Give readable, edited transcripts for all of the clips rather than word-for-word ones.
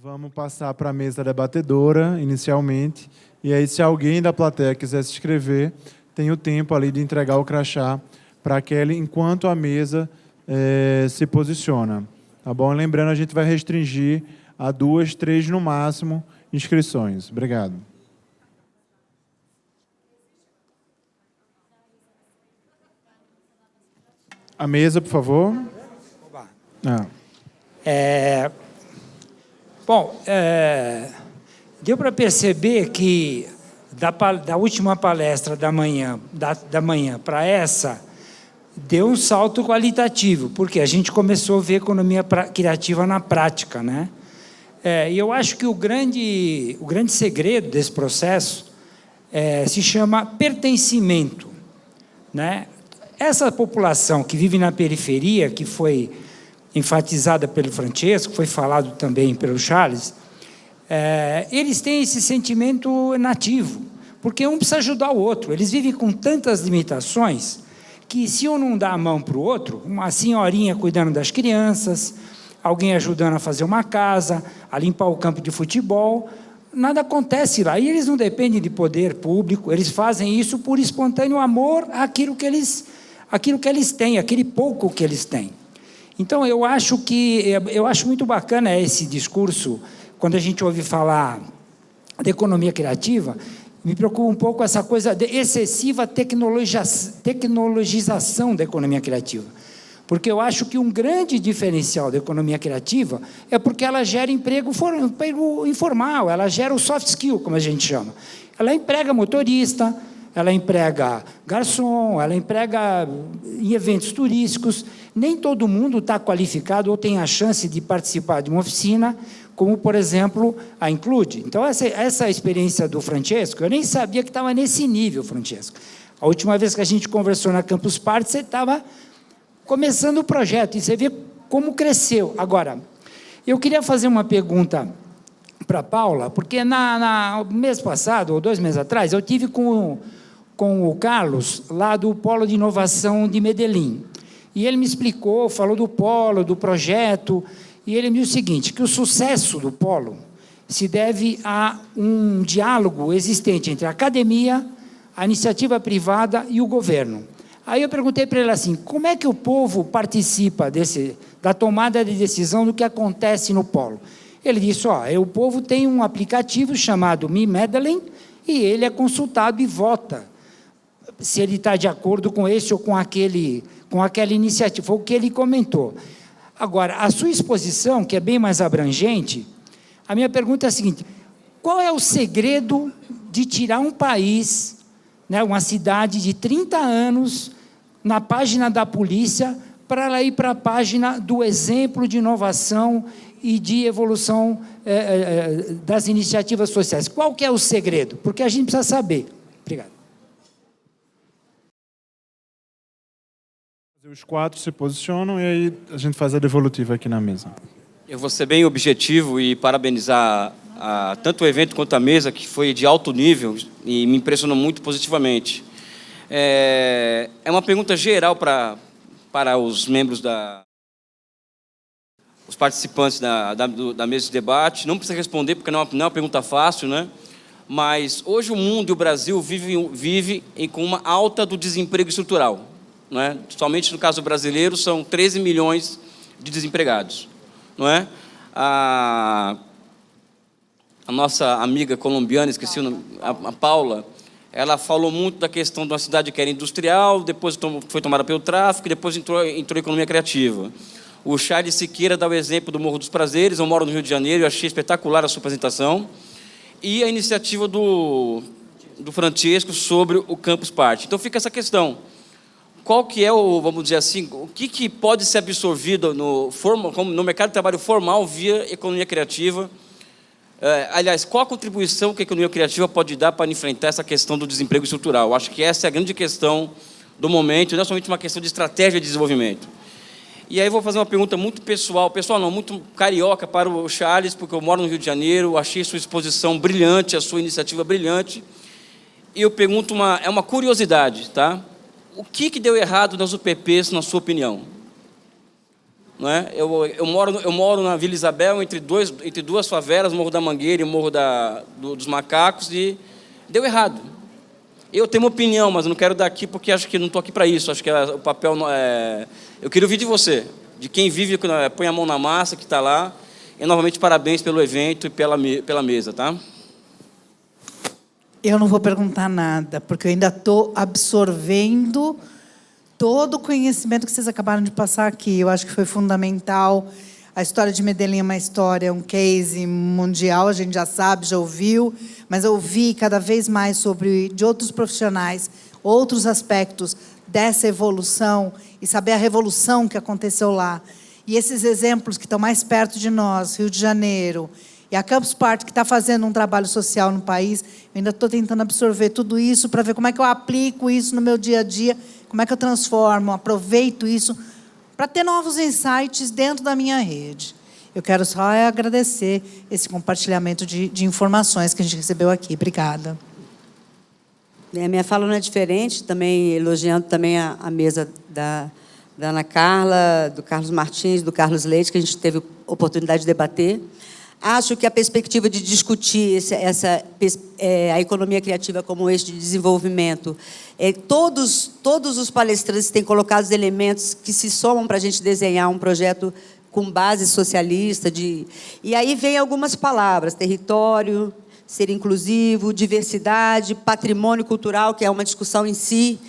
Vamos passar para a mesa debatedora, inicialmente. E aí, se alguém da plateia quiser se inscrever, tem o tempo ali de entregar o crachá para aquele, enquanto a mesa se posiciona. Tá bom? Lembrando, a gente vai restringir a 2, 3 no máximo inscrições. Obrigado. A mesa, por favor. Bom, deu para perceber que da última palestra da manhã para essa, deu um salto qualitativo, porque a gente começou a ver economia criativa na prática, né? E eu acho que o grande segredo desse processo se chama pertencimento, né? Essa população que vive na periferia, que foi enfatizada pelo Francesco, foi falado também pelo Charles, eles têm esse sentimento nativo, porque um precisa ajudar o outro. Eles vivem com tantas limitações que, se um não dá a mão para o outro, uma senhorinha cuidando das crianças, alguém ajudando a fazer uma casa, a limpar o campo de futebol, nada acontece lá. E eles não dependem de poder público, eles fazem isso por espontâneo amor àquilo que eles têm, aquele pouco que eles têm. Então, eu acho muito bacana esse discurso, quando a gente ouve falar de economia criativa, me preocupa um pouco essa coisa de excessiva tecnologização da economia criativa. Porque eu acho que um grande diferencial da economia criativa é porque ela gera emprego informal, ela gera o soft skill, como a gente chama. Ela emprega motorista, ela emprega garçom, ela emprega em eventos turísticos. Nem todo mundo está qualificado ou tem a chance de participar de uma oficina, como, por exemplo, a Include. Então, essa experiência do Francesco, eu nem sabia que estava nesse nível, Francesco. A última vez que a gente conversou na Campus Party, você estava começando o projeto, e você vê como cresceu. Agora, eu queria fazer uma pergunta para a Paula, porque no mês passado, ou 2 meses atrás, eu tive com o Carlos, lá do Polo de Inovação de Medellín. E ele me explicou, falou do Polo, do projeto, e ele me disse o seguinte, que o sucesso do Polo se deve a um diálogo existente entre a academia, a iniciativa privada e o governo. Aí eu perguntei para ele assim, como é que o povo participa da tomada de decisão do que acontece no Polo? Ele disse, o povo tem um aplicativo chamado Me Medellín, e ele é consultado e vota se ele está de acordo com esse ou com aquela iniciativa. Foi o que ele comentou. Agora, a sua exposição, que é bem mais abrangente, a minha pergunta é a seguinte, qual é o segredo de tirar um país, né, uma cidade de 30 anos, na página da polícia, para ela ir para a página do exemplo de inovação e de evolução das iniciativas sociais? Qual que é o segredo? Porque a gente precisa saber. Obrigado. Os 4 se posicionam e aí a gente faz a devolutiva aqui na mesa. Eu vou ser bem objetivo e parabenizar tanto o evento quanto a mesa, que foi de alto nível e me impressionou muito positivamente. É uma pergunta geral para os membros os participantes da mesa de debate. Não precisa responder, porque não é uma pergunta fácil, né? Mas hoje o mundo e o Brasil vive com uma alta do desemprego estrutural. Não é? Somente no caso brasileiro são 13 milhões de desempregados. Não é? A nossa amiga colombiana, esqueci o nome, a Paula, ela falou muito da questão de uma cidade que era industrial, depois foi tomada pelo tráfico, e depois entrou a economia criativa. O Charles Siqueira dá o exemplo do Morro dos Prazeres, eu moro no Rio de Janeiro, eu achei espetacular a sua apresentação, e a iniciativa do Francesco sobre o Campus Party. Então fica essa questão. Qual que é vamos dizer assim, o que pode ser absorvido no mercado de trabalho formal via economia criativa? Aliás, qual a contribuição que a economia criativa pode dar para enfrentar essa questão do desemprego estrutural? Acho que essa é a grande questão do momento, não é somente uma questão de estratégia de desenvolvimento. E aí vou fazer uma pergunta muito pessoal não, muito carioca para o Charles, porque eu moro no Rio de Janeiro, achei sua exposição brilhante, a sua iniciativa brilhante, e eu pergunto, é uma curiosidade, tá? O que deu errado nas UPPs, na sua opinião? não é? Eu moro na Vila Isabel, entre duas favelas, o Morro da Mangueira e o Morro dos Macacos, e deu errado. Eu tenho uma opinião, mas eu não quero dar aqui porque acho que não estou aqui para isso. Acho que o papel não é... Eu queria ouvir de você, de quem vive, põe a mão na massa, que está lá. E, novamente, parabéns pelo evento e pela mesa, tá? Eu não vou perguntar nada, porque eu ainda estou absorvendo todo o conhecimento que vocês acabaram de passar aqui. Eu acho que foi fundamental. A história de Medellín é uma história, um case mundial, a gente já sabe, já ouviu, mas eu ouvi cada vez mais de outros profissionais, outros aspectos dessa evolução e saber a revolução que aconteceu lá. E esses exemplos que estão mais perto de nós, Rio de Janeiro, e a Campus Party, que está fazendo um trabalho social no país, eu ainda estou tentando absorver tudo isso para ver como é que eu aplico isso no meu dia a dia, como é que eu transformo, aproveito isso para ter novos insights dentro da minha rede. Eu quero só agradecer esse compartilhamento de informações que a gente recebeu aqui. Obrigada. A minha fala não é diferente, também elogiando também a mesa da Ana Carla, do Carlos Martins, do Carlos Leite, que a gente teve oportunidade de debater. Acho que a perspectiva de discutir a economia criativa como eixo de desenvolvimento, todos os palestrantes têm colocado os elementos que se somam para a gente desenhar um projeto com base socialista. E aí vem algumas palavras: território, ser inclusivo, diversidade, patrimônio cultural, que é uma discussão em si,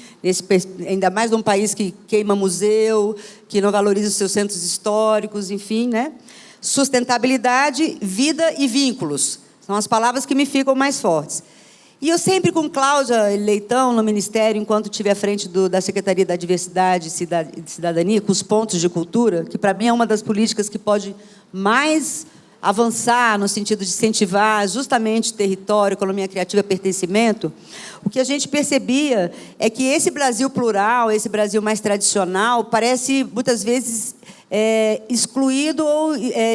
ainda mais num país que queima museu, que não valoriza os seus centros históricos, enfim, né? Sustentabilidade, vida e vínculos. São as palavras que me ficam mais fortes. E eu sempre, com Cláudia Leitão, no Ministério, enquanto estive à frente da Secretaria da Diversidade e Cidadania, com os pontos de cultura, que, para mim, é uma das políticas que pode mais avançar no sentido de incentivar justamente território, economia criativa, pertencimento, o que a gente percebia é que esse Brasil plural, esse Brasil mais tradicional, parece, muitas vezes, excluído ou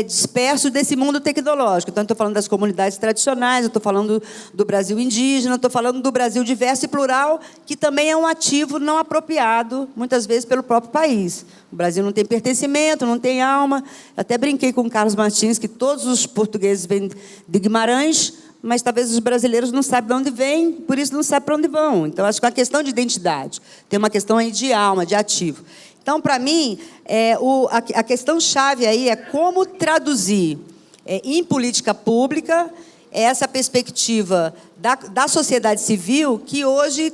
disperso desse mundo tecnológico. Então, eu estou falando das comunidades tradicionais, eu estou falando do Brasil indígena, estou falando do Brasil diverso e plural, que também é um ativo não apropriado, muitas vezes, pelo próprio país. O Brasil não tem pertencimento, não tem alma. Eu até brinquei com o Carlos Martins que todos os portugueses vêm de Guimarães, mas talvez os brasileiros não sabem de onde vêm, por isso não sabem para onde vão. Então, acho que é uma questão de identidade, tem uma questão aí de alma, de ativo. Então, para mim, a questão-chave aí é como traduzir em política pública essa perspectiva da sociedade civil, que hoje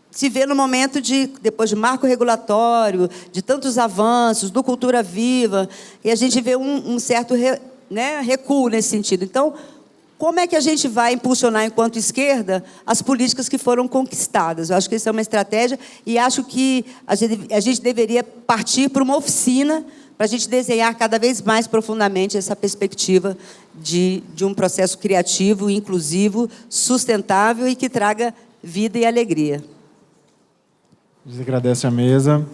se vê no momento depois de marco regulatório, de tantos avanços, do Cultura Viva, e a gente vê um certo recuo nesse sentido. Então, como é que a gente vai impulsionar, enquanto esquerda, as políticas que foram conquistadas? Eu acho que essa é uma estratégia e acho que a gente deveria partir para uma oficina para a gente desenhar cada vez mais profundamente essa perspectiva de um processo criativo, inclusivo, sustentável e que traga vida e alegria. A gente agradece a mesa.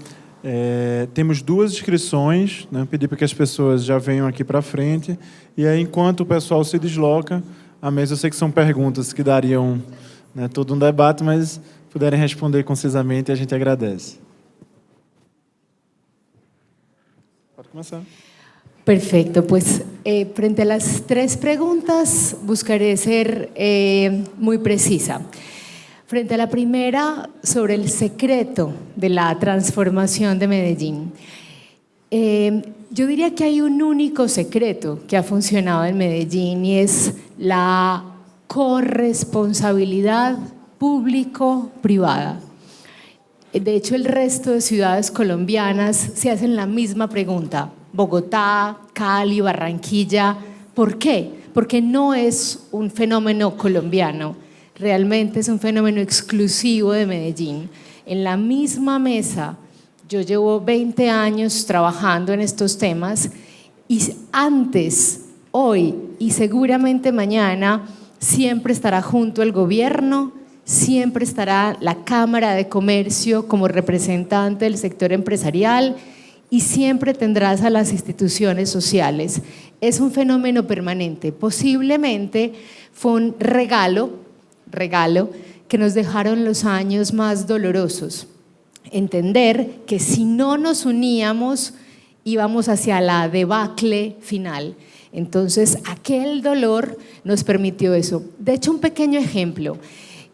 Temos 2 inscrições, né? Pedir para que as pessoas já venham aqui para frente. E aí, enquanto o pessoal se desloca, a mesa, eu sei que são perguntas que dariam, né, todo um debate, mas puderem responder concisamente, a gente agradece. Pode começar. Perfecto, pues frente a las 3 preguntas buscaré ser muy precisa. Frente a la primera, sobre el secreto de la transformación de Medellín. Yo diría que hay un único secreto que ha funcionado en Medellín y es la corresponsabilidad público-privada. De hecho, el resto de ciudades colombianas se hacen la misma pregunta. Bogotá, Cali, Barranquilla. ¿Por qué? Porque no es un fenómeno colombiano. Realmente es un fenómeno exclusivo de Medellín. En la misma mesa, yo llevo 20 años trabajando en estos temas y antes, hoy y seguramente mañana, siempre estará junto el gobierno, siempre estará la Cámara de Comercio como representante del sector empresarial y siempre tendrás a las instituciones sociales. Es un fenómeno permanente. Posiblemente fue un regalo que nos dejaron los años más dolorosos. Entender que si no nos uníamos íbamos hacia la debacle final. Entonces, aquel dolor nos permitió eso. De hecho, un pequeño ejemplo.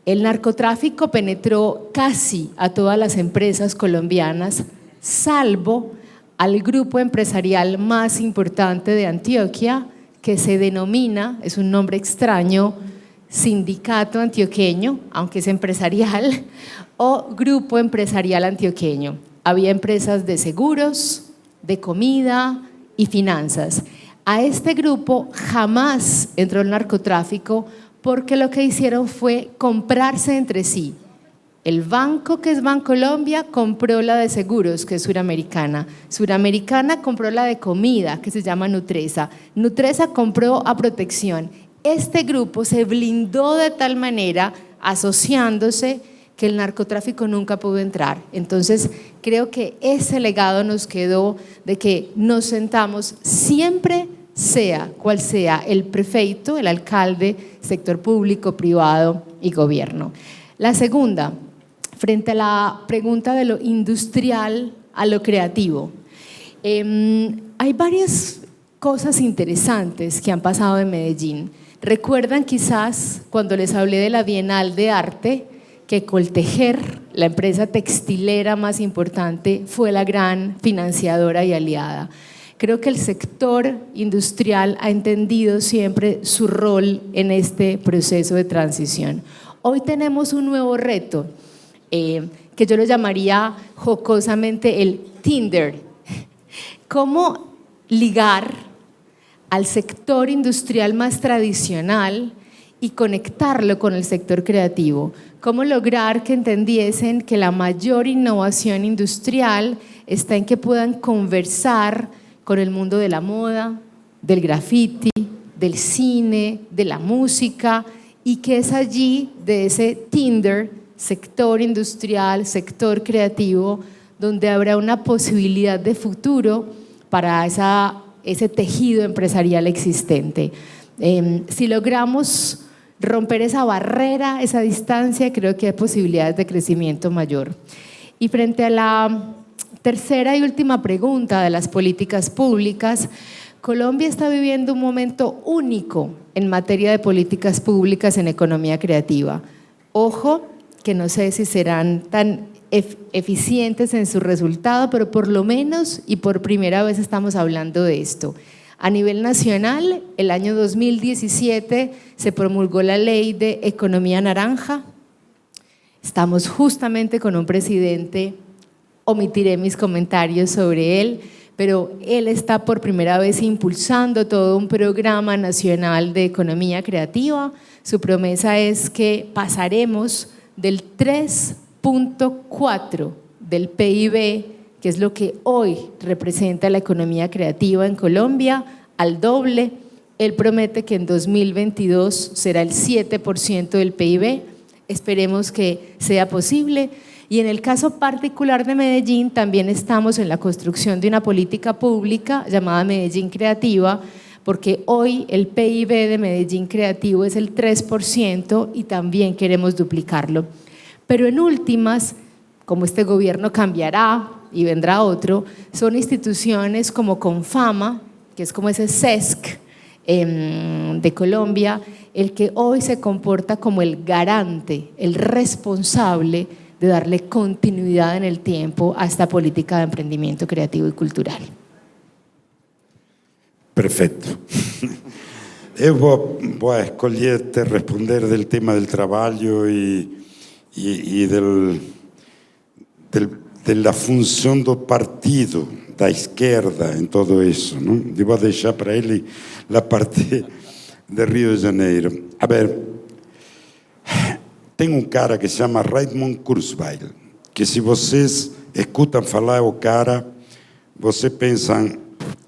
El narcotráfico penetró casi a todas las empresas colombianas, salvo al grupo empresarial más importante de Antioquia, que se denomina, es un nombre extraño, Sindicato Antioqueño, aunque es empresarial, o Grupo Empresarial Antioqueño. Había empresas de seguros, de comida y finanzas. A este grupo jamás entró el narcotráfico porque lo que hicieron fue comprarse entre sí. El banco, que es Bancolombia, compró la de seguros, que es Suramericana. Suramericana compró la de comida, que se llama Nutresa. Nutresa compró a Protección. Este grupo se blindó de tal manera, asociándose, que el narcotráfico nunca pudo entrar. Entonces, creo que ese legado nos quedó de que nos sentamos siempre, sea cual sea el prefeito, el alcalde, sector público, privado y gobierno. La segunda, frente a la pregunta de lo industrial a lo creativo. Hay varias cosas interesantes que han pasado en Medellín. Recuerdan quizás cuando les hablé de la Bienal de Arte, que Coltejer, la empresa textilera más importante, fue la gran financiadora y aliada. Creo que el sector industrial ha entendido siempre su rol en este proceso de transición. Hoy tenemos un nuevo reto, que yo lo llamaría jocosamente el Tinder. ¿Cómo ligar al sector industrial más tradicional y conectarlo con el sector creativo? ¿Cómo lograr que entendiesen que la mayor innovación industrial está en que puedan conversar con el mundo de la moda, del graffiti, del cine, de la música, y que es allí, de ese Tinder, sector industrial, sector creativo, donde habrá una posibilidad de futuro para ese tejido empresarial existente? Si logramos romper esa barrera, esa distancia, creo que hay posibilidades de crecimiento mayor. Y frente a la tercera y última pregunta de las políticas públicas, Colombia está viviendo un momento único en materia de políticas públicas en economía creativa. Ojo, que no sé si serán tan eficientes en su resultado, pero por lo menos y por primera vez estamos hablando de esto. A nivel nacional, el año 2017 se promulgó la ley de economía naranja. Estamos justamente con un presidente, omitiré mis comentarios sobre él, pero él está por primera vez impulsando todo un programa nacional de economía creativa. Su promesa es que pasaremos del 3.4 del PIB, que es lo que hoy representa la economía creativa en Colombia, al doble. Él promete que en 2022 será el 7% del PIB. Esperemos que sea posible. Y en el caso particular de Medellín, también estamos en la construcción de una política pública llamada Medellín Creativa, porque hoy el PIB de Medellín Creativo es el 3% y también queremos duplicarlo. Pero en últimas, como este gobierno cambiará y vendrá otro, son instituciones como Confama, que es como ese CESC de Colombia, el que hoy se comporta como el garante, el responsable de darle continuidad en el tiempo a esta política de emprendimiento creativo y cultural. Perfetto. Eu vou escolher te responder del tema del trabalho e della função do partido, da esquerda em todo isso. Não? Eu vou deixar para ele a parte de Rio de Janeiro. A ver, tem um cara que se chama Raymond Kurzweil, que se vocês escutam falar o cara, vocês pensam,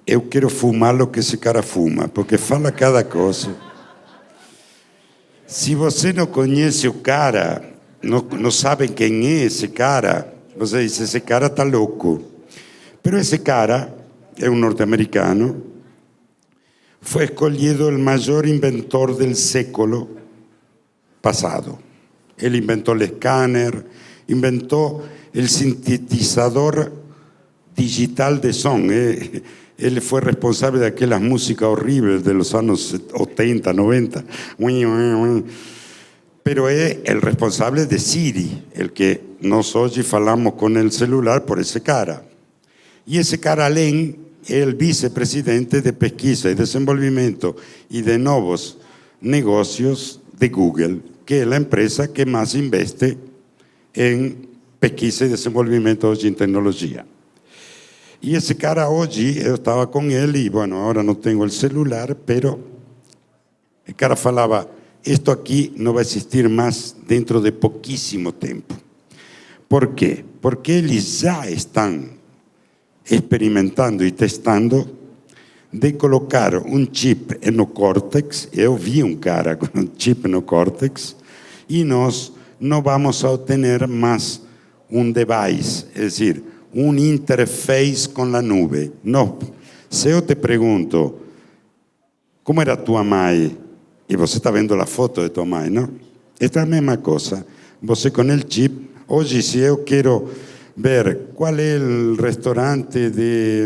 eu quero fumar o que esse cara fuma, porque fala cada coisa. Se você não conhece o cara, não sabe quem é esse cara, você diz, esse cara está louco. Mas esse cara é um norte-americano, foi escolhido o maior inventor do século passado. Ele inventou o scanner, inventou o sintetizador digital de som. Ele foi responsável daquelas músicas horríveis dos anos 80, 90. Pero é o responsável de Siri, el que nós hoje falamos com o celular por esse cara. E esse cara, além, é o vice-presidente de pesquisa e desenvolvimento e de novos negócios de Google, que é a empresa que mais investe em pesquisa e desenvolvimento hoje em tecnologia. E esse cara hoje, eu estava com ele, e bueno, agora não tenho o celular, pero o cara falava, isto aqui não vai existir mais dentro de pouquíssimo tempo. Por quê? Porque eles já estão experimentando e testando de colocar um chip no córtex. Eu vi um cara com um chip no córtex, e nós não vamos a obter mais um device, é decir, um interface com a nuvem. Não. Se eu te pergunto, como era tua mãe, e você está vendo a foto de tua mãe, não? Esta é a mesma coisa. Você com o chip, hoje se eu quero ver qual é o restaurante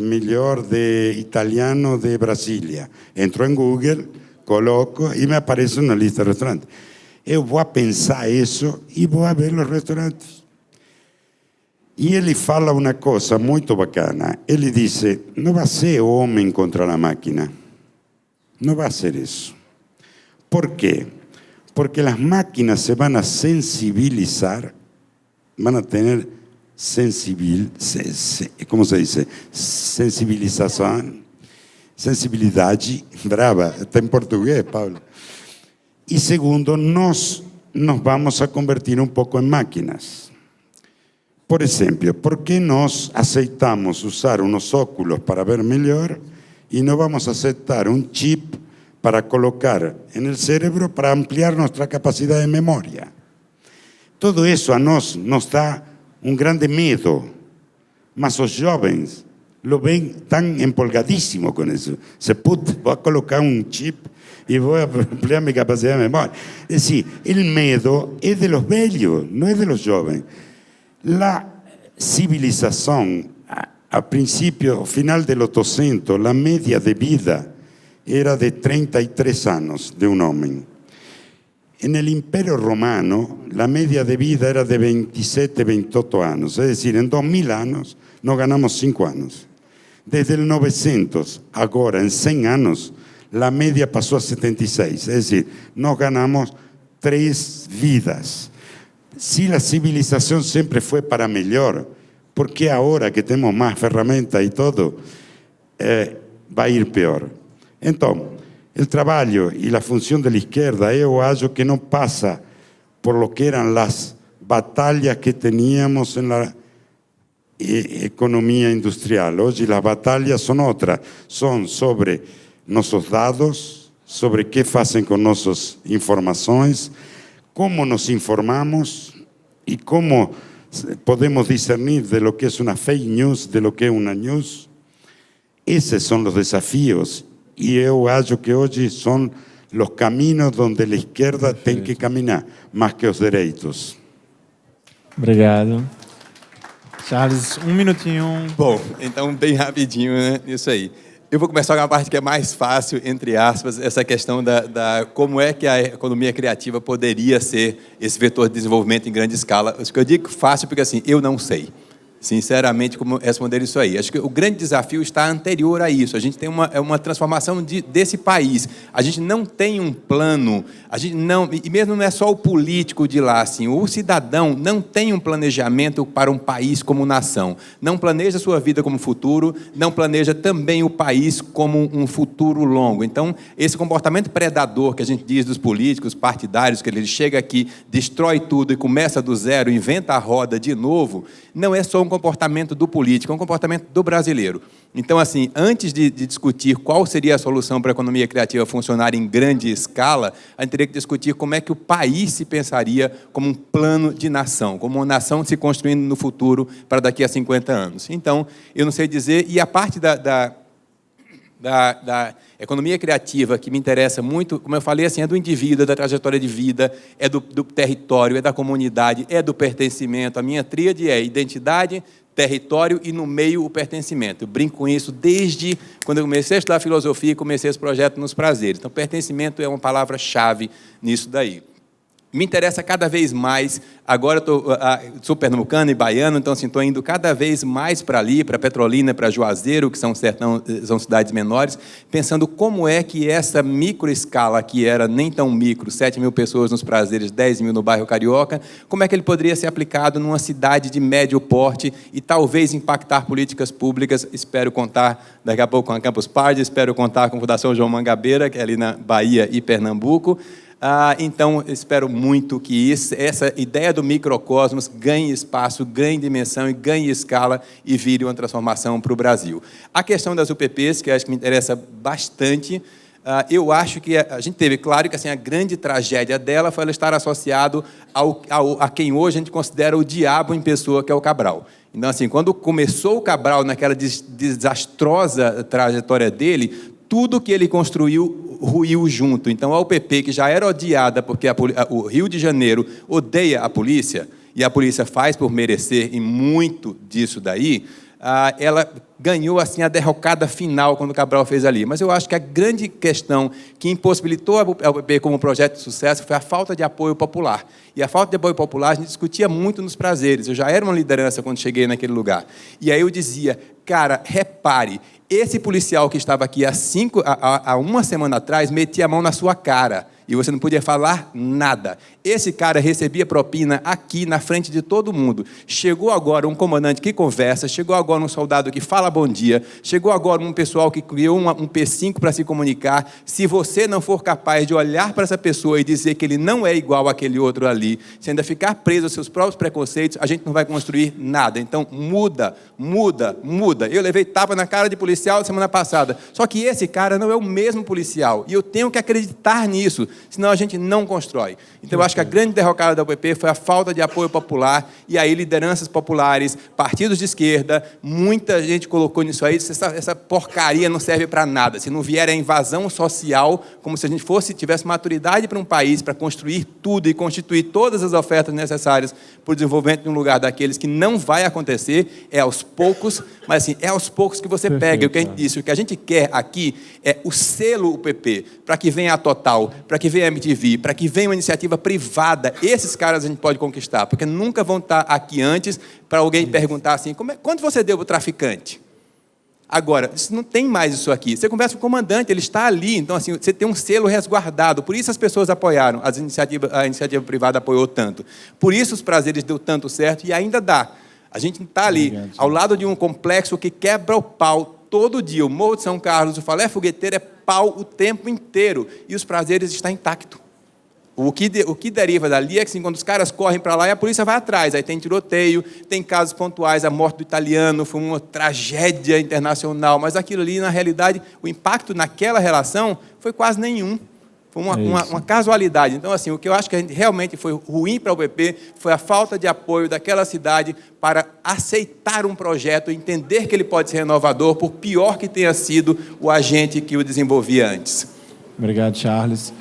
melhor de italiano de Brasília, entro em Google, coloco e me aparece uma lista de restaurantes. Eu vou pensar isso e vou ver os restaurantes. E ele fala uma coisa muito bacana. Ele diz, não vai ser homem contra a máquina. Não vai ser isso. ¿Por quê? Porque as máquinas se vão a sensibilizar, vão a ter como se diz? Sensibilidade brava. Está em português, Paulo. E segundo, nós nos vamos a convertir um pouco em máquinas. Por exemplo, por que nós aceitamos usar uns óculos para ver melhor e não vamos aceitar um chip para colocar no cérebro para ampliar nossa capacidade de memória? Todo isso a nós nos dá um grande medo, mas os jovens lo veem tão empolgadíssimo com isso. Vou colocar um chip e vou ampliar minha capacidade de memória. É decir, o medo é de los velhos, não é de los jovens. La civilização, a princípio, final del 800, la media de vida era de 33 anos de um homem. En el Imperio Romano, la media de vida era de 27, 28 anos. Es decir, en 2000 anos, nós ganamos 5 anos. Desde el 900, agora, en 100 anos, la media passou a 76. Es decir, nós ganamos 3 vidas. Se a civilização sempre foi para melhor, por que agora que temos mais ferramentas e tudo, vai ir pior? Então, o trabalho e a função da esquerda, eu acho que não passa por lo que eram as batalhas que teníamos na economia industrial. Hoje as batalhas são outras, são sobre nossos dados, sobre o que fazem com nossas informações, como nos informamos e como podemos discernir de lo que é uma fake news, de lo que é uma news. Esses são os desafios. E eu acho que hoje são os caminhos onde a esquerda tem que caminhar, mais que os direitos. Obrigado. Charles, um minutinho. Bom, então bem rapidinho, né, isso aí. Eu vou começar com a parte que é mais fácil, entre aspas, essa questão da como é que a economia criativa poderia ser esse vetor de desenvolvimento em grande escala. Eu digo fácil porque, assim, eu não sei. Sinceramente, como responder isso aí. Acho que o grande desafio está anterior a isso. A gente tem uma transformação desse país. A gente não tem um plano, a gente não, e mesmo não é só o político de lá, assim, o cidadão não tem um planejamento para um país como nação. Não planeja a sua vida como futuro, não planeja também o país como um futuro longo. Então, esse comportamento predador que a gente diz dos políticos, partidários, que ele chega aqui, destrói tudo e começa do zero, inventa a roda de novo, não é só um comportamento do político, é um comportamento do brasileiro. Então, assim, antes de discutir qual seria a solução para a economia criativa funcionar em grande escala, a gente teria que discutir como é que o país se pensaria como um plano de nação, como uma nação se construindo no futuro para daqui a 50 anos. Então, eu não sei dizer, e a parte da economia criativa que me interessa muito, como eu falei, assim, é do indivíduo, é da trajetória de vida, é do território, é da comunidade, é do pertencimento. A minha tríade é identidade, território e no meio o pertencimento. Eu brinco com isso desde quando eu comecei a estudar filosofia e comecei esse projeto nos prazeres. Então, pertencimento é uma palavra-chave nisso daí. Me interessa cada vez mais, agora eu sou pernambucano e baiano, então estou indo cada vez mais para ali, para Petrolina, para Juazeiro, que são cidades menores, pensando como é que essa microescala, que era nem tão micro, 7 mil pessoas nos prazeres, 10 mil no bairro Carioca, como é que ele poderia ser aplicado numa cidade de médio porte e talvez impactar políticas públicas. Espero contar daqui a pouco com a Campus Party, espero contar com a Fundação João Mangabeira, que é ali na Bahia e Pernambuco. Então, espero muito que essa ideia do microcosmos ganhe espaço, ganhe dimensão e ganhe escala e vire uma transformação para o Brasil. A questão das UPPs, que acho que me interessa bastante, eu acho que a gente teve, claro que assim, a grande tragédia dela foi ela estar associado a quem hoje a gente considera o diabo em pessoa, que é o Cabral. Então, assim, quando começou o Cabral naquela desastrosa trajetória dele, tudo que ele construiu ruiu junto. Então, a UPP, que já era odiada porque o Rio de Janeiro odeia a polícia, e a polícia faz por merecer, e muito disso daí, ela ganhou assim a derrocada final quando o Cabral fez ali. Mas eu acho que a grande questão que impossibilitou a UPP como projeto de sucesso foi a falta de apoio popular. E a falta de apoio popular a gente discutia muito nos prazeres. Eu já era uma liderança quando cheguei naquele lugar. E aí eu dizia, cara, repare, esse policial que estava aqui há uma semana atrás metia a mão na sua cara e você não podia falar nada. Esse cara recebia propina aqui na frente de todo mundo. Chegou agora um comandante que conversa, chegou agora um soldado que fala bom dia, chegou agora um pessoal que criou um P5 para se comunicar. Se você não for capaz de olhar para essa pessoa e dizer que ele não é igual àquele outro ali, se ainda ficar preso aos seus próprios preconceitos, a gente não vai construir nada. Então, muda. Eu levei tapa na cara de policial semana passada. Só que esse cara não é o mesmo policial. E eu tenho que acreditar nisso, senão a gente não constrói. Então, eu acho que a grande derrocada da UPP foi a falta de apoio popular, e aí lideranças populares, partidos de esquerda, muita gente colocou nisso aí, essa porcaria não serve para nada. Se não vier a invasão social, como se a gente tivesse maturidade para um país, para construir tudo e constituir todas as ofertas necessárias para o desenvolvimento de um lugar daqueles, que não vai acontecer, é aos poucos, mas assim, é aos poucos que você pega. O que a gente disse, o que a gente quer aqui é o selo UPP, para que venha a Total, para que venha a MTV, para que venha uma iniciativa privada. Esses caras a gente pode conquistar, porque nunca vão estar aqui antes para alguém perguntar assim, quanto você deu para o traficante? Agora, não tem mais isso aqui. Você conversa com o comandante, ele está ali, então assim, você tem um selo resguardado. Por isso as pessoas apoiaram, a iniciativa privada apoiou tanto. Por isso os prazeres deu tanto certo e ainda dá. A gente está ali, ao lado de um complexo que quebra o pau todo dia. O Morro de São Carlos, o Falé Fogueteiro é pau o tempo inteiro. E os prazeres estão intactos. O que deriva dali é que, assim, quando os caras correm para lá, e a polícia vai atrás. Aí tem tiroteio, tem casos pontuais, a morte do italiano foi uma tragédia internacional, mas aquilo ali, na realidade, o impacto naquela relação foi quase nenhum. Foi uma casualidade. Então, assim, o que eu acho que realmente foi ruim para o UPP foi a falta de apoio daquela cidade para aceitar um projeto, entender que ele pode ser renovador, por pior que tenha sido o agente que o desenvolvia antes. Obrigado, Charles.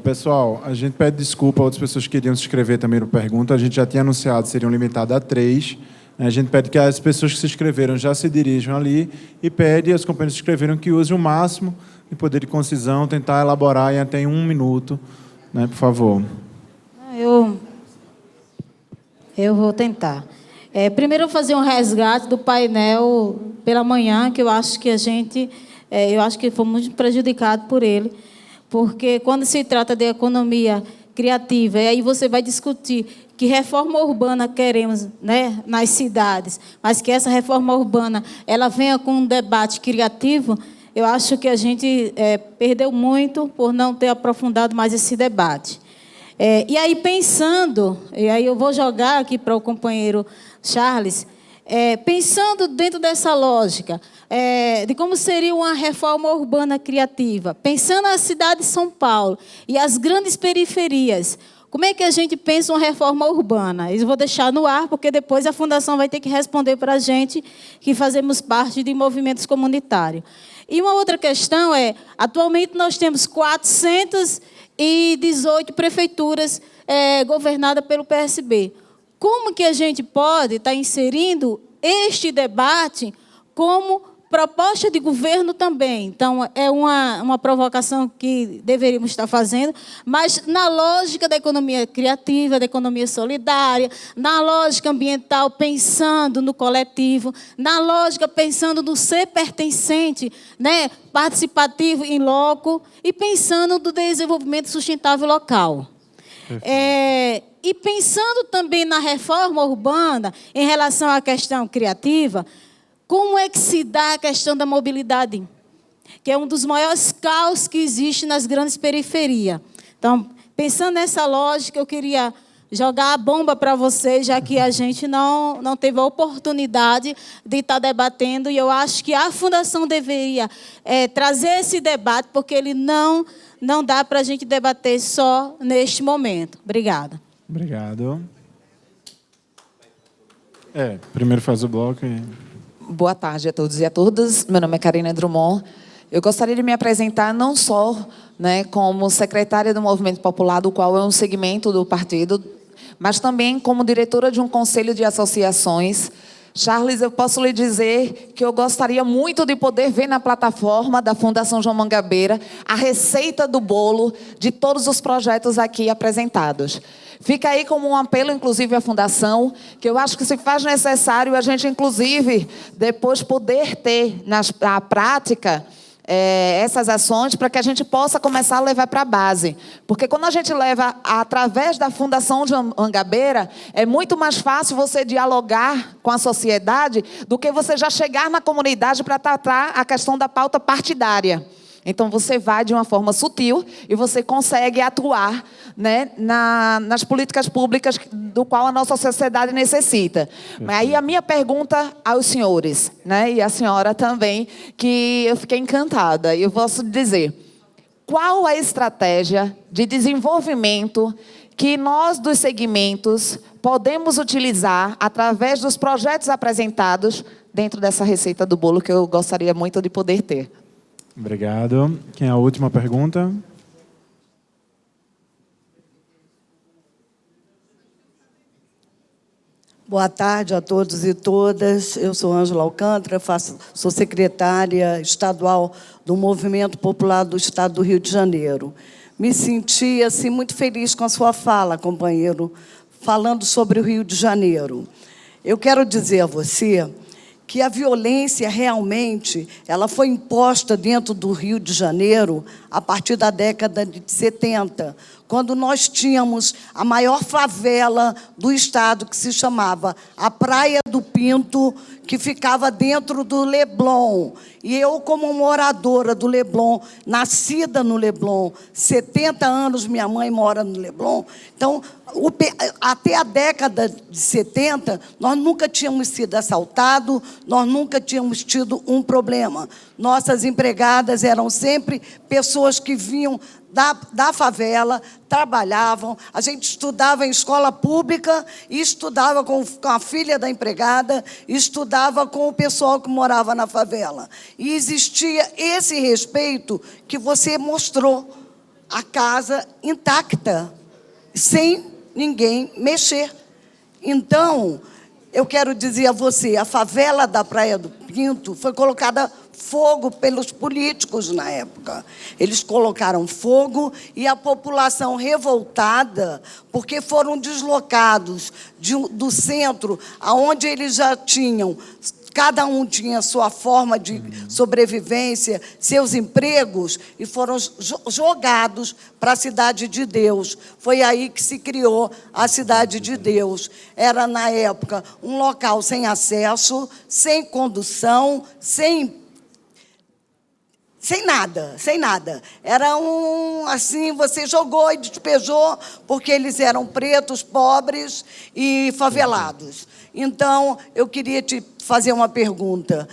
Pessoal, a gente pede desculpa a outras pessoas que queriam se inscrever também no Pergunta. A gente já tinha anunciado que seriam limitadas a 3. A gente pede que as pessoas que se inscreveram já se dirijam ali e pede aos companheiros que se inscreveram que usem o máximo de poder de concisão, tentar elaborar em até 1 minuto, né, por favor. Eu vou tentar. Primeiro, eu vou fazer um resgate do painel pela manhã, que eu acho que eu acho que foi muito prejudicado por ele, porque quando se trata de economia criativa, e aí você vai discutir que reforma urbana queremos, né, nas cidades, mas que essa reforma urbana ela venha com um debate criativo, eu acho que a gente perdeu muito por não ter aprofundado mais esse debate. E aí, pensando, e aí eu vou jogar aqui para o companheiro Charles, pensando dentro dessa lógica, de como seria uma reforma urbana criativa, pensando na cidade de São Paulo e as grandes periferias, como é que a gente pensa uma reforma urbana? Eu vou deixar no ar, porque depois a Fundação vai ter que responder para a gente, que fazemos parte de movimentos comunitários. E uma outra questão atualmente nós temos 418 prefeituras governadas pelo PSB. Como que a gente pode estar inserindo este debate como proposta de governo também. Então, é uma provocação que deveríamos estar fazendo, mas na lógica da economia criativa, da economia solidária, na lógica ambiental, pensando no coletivo, na lógica pensando no ser pertencente, né, participativo em loco, e pensando no desenvolvimento sustentável local. E pensando também na reforma urbana, em relação à questão criativa, como é que se dá a questão da mobilidade? Que é um dos maiores caos que existe nas grandes periferias. Então, pensando nessa lógica, eu queria jogar a bomba para vocês, já que a gente não teve a oportunidade de estar debatendo, e eu acho que a Fundação deveria trazer esse debate, porque ele não dá para a gente debater só neste momento. Obrigada. Obrigado. Primeiro faz o bloco e... Boa tarde a todos e a todas. Meu nome é Karina Drummond. Eu gostaria de me apresentar não só, né, como secretária do Movimento Popular, do qual é um segmento do partido, mas também como diretora de um conselho de associações. Charles, eu posso lhe dizer que eu gostaria muito de poder ver na plataforma da Fundação João Mangabeira a receita do bolo de todos os projetos aqui apresentados. Fica aí como um apelo, inclusive, à Fundação, que eu acho que se faz necessário a gente, inclusive, depois poder ter na prática essas ações para que a gente possa começar a levar para a base. Porque quando a gente leva através da Fundação João Mangabeira, é muito mais fácil você dialogar com a sociedade do que você já chegar na comunidade para tratar a questão da pauta partidária. Então, você vai de uma forma sutil e você consegue atuar, né, nas políticas públicas do qual a nossa sociedade necessita. Mas aí a minha pergunta aos senhores, né, e a senhora também, que eu fiquei encantada. Eu posso dizer, qual a estratégia de desenvolvimento que nós, dos segmentos, podemos utilizar através dos projetos apresentados dentro dessa receita do bolo que eu gostaria muito de poder ter? Obrigado. Quem é a última pergunta? Boa tarde a todos e todas. Eu sou Ângela Alcântara, sou secretária estadual do Movimento Popular do Estado do Rio de Janeiro. Me senti assim, muito feliz com a sua fala, companheiro, falando sobre o Rio de Janeiro. Eu quero dizer a você que a violência realmente ela foi imposta dentro do Rio de Janeiro a partir da década de 70, quando nós tínhamos a maior favela do estado, que se chamava a Praia do Pinto, que ficava dentro do Leblon. E eu, como moradora do Leblon, nascida no Leblon, 70 anos minha mãe mora no Leblon, então, até a década de 70, nós nunca tínhamos sido assaltados, nós nunca tínhamos tido um problema. Nossas empregadas eram sempre pessoas que vinham da favela, trabalhavam, a gente estudava em escola pública, e estudava com a filha da empregada, e estudava com o pessoal que morava na favela. E existia esse respeito que você mostrou, a casa intacta, sem ninguém mexer. Então, eu quero dizer a você, a favela da Praia do Pinto foi colocada fogo pelos políticos na época. Eles colocaram fogo e a população revoltada, porque foram deslocados do centro, aonde eles já tinham, cada um tinha sua forma de sobrevivência, seus empregos, e foram jogados para a Cidade de Deus. Foi aí que se criou a Cidade de Deus. Era, na época, um local sem acesso, sem condução, sem nada. Era assim, você jogou e despejou, porque eles eram pretos, pobres e favelados. Então, eu queria te fazer uma pergunta.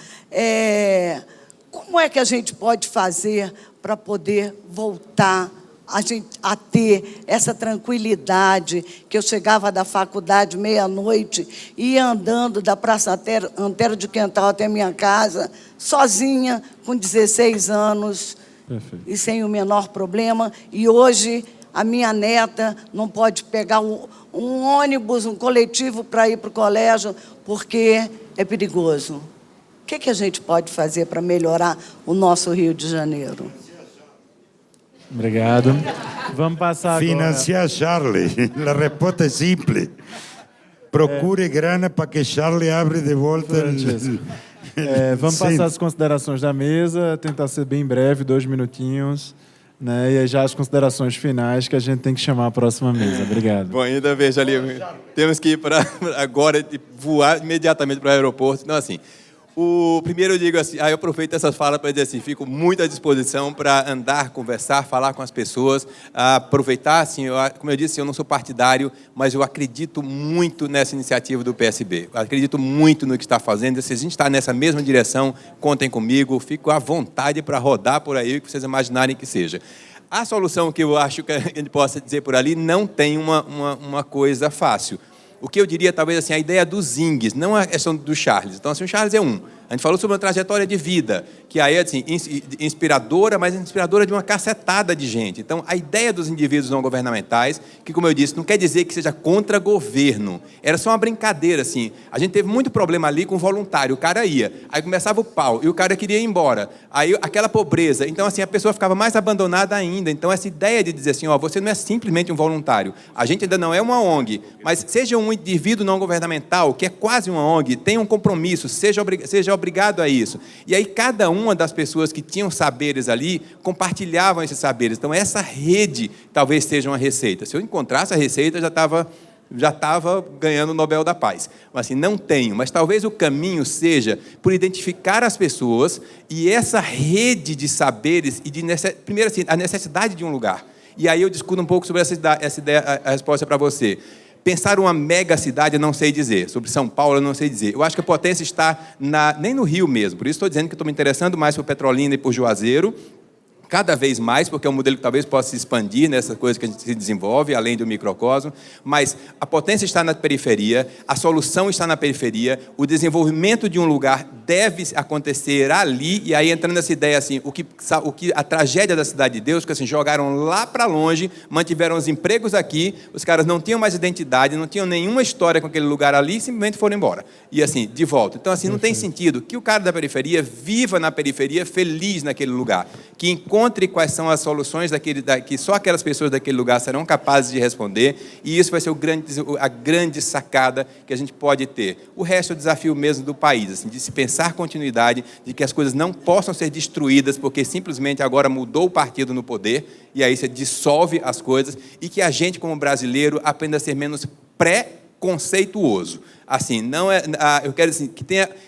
Como é que a gente pode fazer para poder voltar a ter essa tranquilidade, que eu chegava da faculdade meia-noite, ia andando da Praça Antero de Quental até minha casa, sozinha, com 16 anos, Perfeito. E sem o menor problema. E hoje a minha neta não pode pegar um ônibus, um coletivo para ir para o colégio, porque é perigoso. O que a gente pode fazer para melhorar o nosso Rio de Janeiro? Obrigado. Vamos passar agora... Financiar Charlie. A resposta é simples. Procure grana para que Charlie abra de volta... vamos passar as considerações da mesa, tentar ser bem breve, 2 minutinhos, né? E aí já as considerações finais que a gente tem que chamar a próxima mesa. Obrigado. Bom, ainda vejo ali, temos que ir para agora, voar imediatamente para o aeroporto. Então, assim, primeiro eu digo assim, eu aproveito essa fala para dizer assim, fico muito à disposição para andar, conversar, falar com as pessoas, aproveitar, assim, como eu disse, eu não sou partidário, mas eu acredito muito nessa iniciativa do PSB, eu acredito muito no que está fazendo, se a gente está nessa mesma direção, contem comigo, fico à vontade para rodar por aí, o que vocês imaginarem que seja. A solução que eu acho que a gente possa dizer por ali não tem uma coisa fácil. O que eu diria, talvez, assim, a ideia dos INGs, não a questão do Charles. Então, assim, o Charles é um. A gente falou sobre uma trajetória de vida, que aí é assim, inspiradora, mas inspiradora de uma cacetada de gente. Então, a ideia dos indivíduos não governamentais, que, como eu disse, não quer dizer que seja contra governo. Era só uma brincadeira, assim. A gente teve muito problema ali com o voluntário. O cara ia, aí começava o pau, e o cara queria ir embora. Aí, aquela pobreza. Então, assim, a pessoa ficava mais abandonada ainda. Então, essa ideia de dizer assim, você não é simplesmente um voluntário. A gente ainda não é uma ONG, mas seja um indivíduo não governamental, que é quase uma ONG, tenha um compromisso, seja obrigado a isso. E aí, cada uma das pessoas que tinham saberes ali, compartilhavam esses saberes. Então, essa rede talvez seja uma receita. Se eu encontrasse a receita, já estava ganhando o Nobel da Paz. Mas, assim, não tenho. Mas talvez o caminho seja por identificar as pessoas e essa rede de saberes e primeiro, assim, a necessidade de um lugar. E aí eu discuto um pouco sobre essa ideia, a resposta para você. Pensar uma mega cidade, eu não sei dizer. Sobre São Paulo, eu não sei dizer. Eu acho que a potência está nem no Rio mesmo. Por isso estou dizendo que estou me interessando mais por Petrolina e por Juazeiro, cada vez mais, porque é um modelo que talvez possa se expandir nessa coisa que a gente se desenvolve, além do microcosmo, mas a potência está na periferia, a solução está na periferia, o desenvolvimento de um lugar deve acontecer ali, e aí entrando nessa ideia assim, a tragédia da Cidade de Deus, que assim, jogaram lá para longe, mantiveram os empregos aqui, os caras não tinham mais identidade, não tinham nenhuma história com aquele lugar ali, simplesmente foram embora, e assim, de volta. Então assim, não tem sentido que o cara da periferia viva na periferia, feliz naquele lugar, que encontre quais são as soluções que só aquelas pessoas daquele lugar serão capazes de responder, e isso vai ser a grande sacada que a gente pode ter. O resto é o desafio mesmo do país, assim, de se pensar continuidade, de que as coisas não possam ser destruídas porque simplesmente agora mudou o partido no poder, e aí você dissolve as coisas, e que a gente, como brasileiro, aprenda a ser menos pré-conceituoso. Assim, não é, eu quero assim, que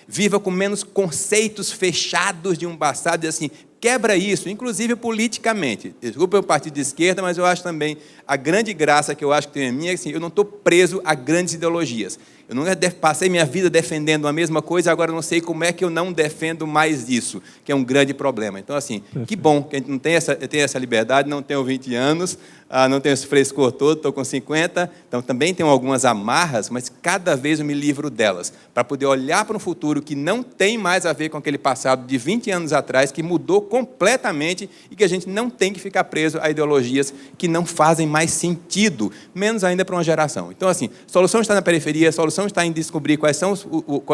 viva com menos conceitos fechados de um passado, e assim, quebra isso, inclusive politicamente. Desculpa o partido de esquerda, mas eu acho também a grande graça que eu acho que tem a minha, assim, eu não estou preso a grandes ideologias. Eu nunca passei minha vida defendendo a mesma coisa, agora eu não sei como é que eu não defendo mais isso, que é um grande problema. Então, assim, que bom que a gente não tem essa liberdade, não tenho 20 anos, não tenho esse frescor todo, estou com 50, então também tenho algumas amarras, mas cada vez eu me livro delas, para poder olhar para um futuro que não tem mais a ver com aquele passado de 20 anos atrás, que mudou completamente e que a gente não tem que ficar preso a ideologias que não fazem mais sentido, menos ainda para uma geração. Então, assim, a solução está na periferia, a solução está em descobrir qual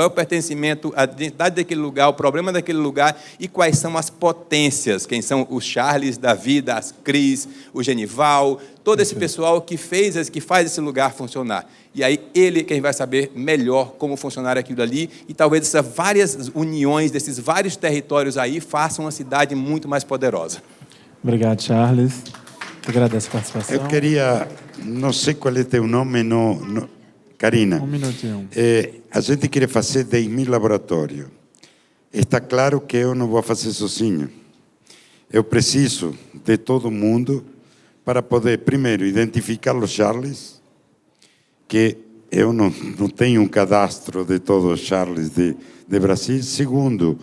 é o pertencimento, a identidade daquele lugar, o problema daquele lugar e quais são as potências, quem são os Charles da vida, as Cris, o Genival, todo esse pessoal que faz esse lugar funcionar. E aí quem vai saber melhor como funcionar aquilo ali, e talvez essas várias uniões desses vários territórios aí façam uma cidade muito mais poderosa. Obrigado, Charles. Eu agradeço a participação. Eu queria, não sei qual é teu nome, Karina. Um minutinho. A gente quer fazer 10.000 laboratórios. Está claro que eu não vou fazer sozinho. Eu preciso de todo mundo para poder, primeiro, identificar os Charles, que eu não tenho um cadastro de todos os Charles de Brasil. Segundo,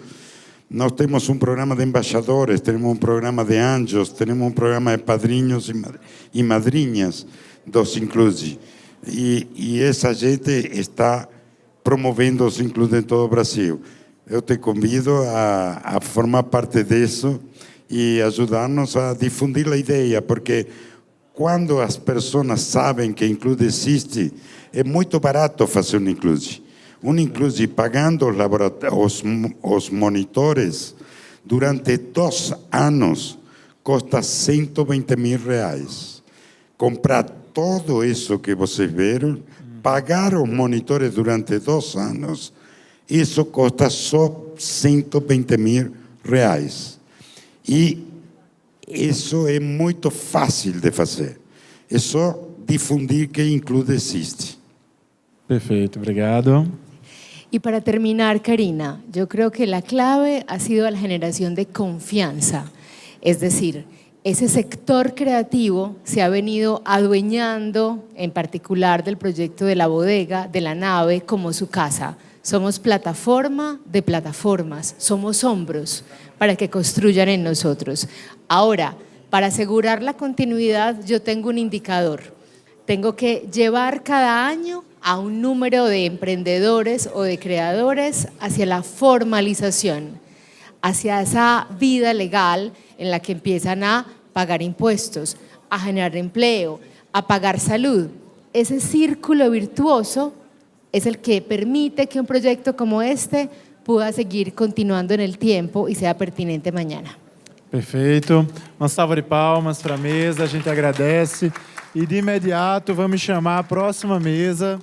nós temos um programa de embaixadores, temos um programa de anjos, temos um programa de padrinhos e madrinhas dos Inclusi. E essa gente está promovendo os Inclusi em todo o Brasil. Eu te convido a formar parte disso e ajudar-nos a difundir a ideia, porque quando as pessoas sabem que Include existe, é muito barato fazer um Include. Um Include pagando os monitores durante 2 anos custa 120 mil reais. Comprar tudo isso que vocês viram, pagar os monitores durante 2 anos, isso custa só 120 mil reais. E isso é muito fácil de fazer. É só difundir que Include existe. Perfeito, obrigado. Y para terminar, Karina, yo creo que la clave ha sido la generación de confianza. Es decir, ese sector creativo se ha venido adueñando, en particular del proyecto de la bodega, de la nave, como su casa. Somos plataforma de plataformas, somos hombros para que construyan en nosotros. Ahora, para asegurar la continuidad, yo tengo un indicador. Tengo que llevar cada año a un número de emprendedores o de creadores hacia la formalización, hacia esa vida legal en la que empiezan a pagar impuestos, a generar empleo, a pagar salud. Ese círculo virtuoso es el que permite que un proyecto como este pueda seguir continuando en el tiempo y sea pertinente mañana. Perfeito. Uma salva de palmas para a mesa, a gente agradece. E de imediato vamos chamar a próxima mesa.